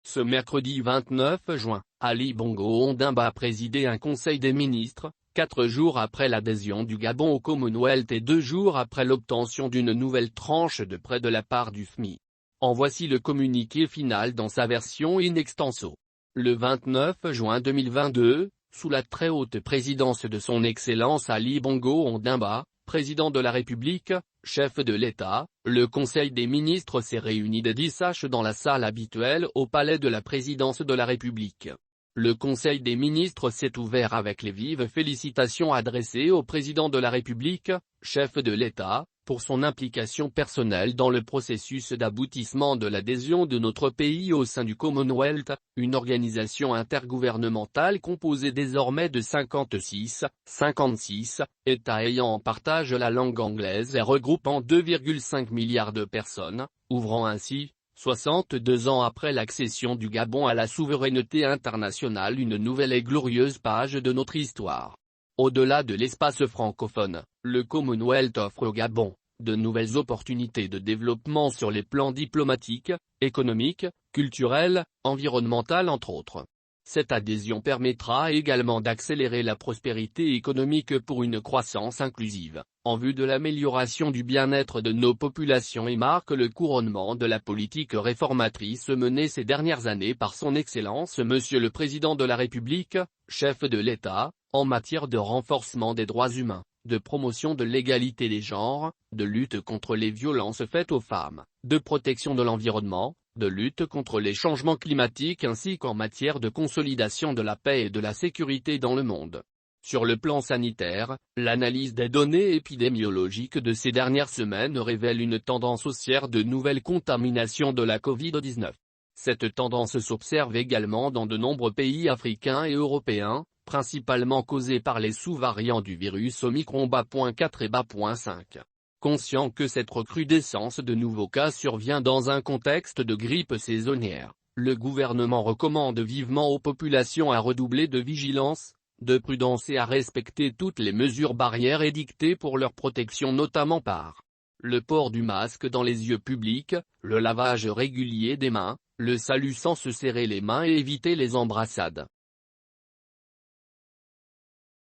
Ce mercredi 29 juin, Ali Bongo Ondimba a présidé un conseil des ministres, 4 jours après l'adhésion du Gabon au Commonwealth et 2 jours après l'obtention d'une nouvelle tranche de prêt de la part du FMI. En voici le communiqué final dans sa version in extenso. Le 29 juin 2022, sous la très haute présidence de son Excellence Ali Bongo Ondimba, président de la République, chef de l'État, le Conseil des ministres s'est réuni dès 10h dans la salle habituelle au palais de la présidence de la République. Le Conseil des ministres s'est ouvert avec les vives félicitations adressées au président de la République, chef de l'État, pour son implication personnelle dans le processus d'aboutissement de l'adhésion de notre pays au sein du Commonwealth, une organisation intergouvernementale composée désormais de 56 États ayant en partage la langue anglaise et regroupant 2,5 milliards de personnes, ouvrant ainsi, 62 ans après l'accession du Gabon à la souveraineté internationale, une nouvelle et glorieuse page de notre histoire. Au-delà de l'espace francophone, le Commonwealth offre au Gabon de nouvelles opportunités de développement sur les plans diplomatiques, économiques, culturels, environnemental entre autres. Cette adhésion permettra également d'accélérer la prospérité économique pour une croissance inclusive, en vue de l'amélioration du bien-être de nos populations et marque le couronnement de la politique réformatrice menée ces dernières années par son Excellence Monsieur le Président de la République, chef de l'État, en matière de renforcement des droits humains, de promotion de l'égalité des genres, de lutte contre les violences faites aux femmes, de protection de l'environnement, de lutte contre les changements climatiques ainsi qu'en matière de consolidation de la paix et de la sécurité dans le monde. Sur le plan sanitaire, l'analyse des données épidémiologiques de ces dernières semaines révèle une tendance haussière de nouvelles contaminations de la Covid-19. Cette tendance s'observe également dans de nombreux pays africains et européens, principalement causée par les sous-variants du virus Omicron BA.4 et BA.5. Conscient que cette recrudescence de nouveaux cas survient dans un contexte de grippe saisonnière, le gouvernement recommande vivement aux populations à redoubler de vigilance, de prudence et à respecter toutes les mesures barrières édictées pour leur protection, notamment par le port du masque dans les lieux publics, le lavage régulier des mains, le salut sans se serrer les mains et éviter les embrassades.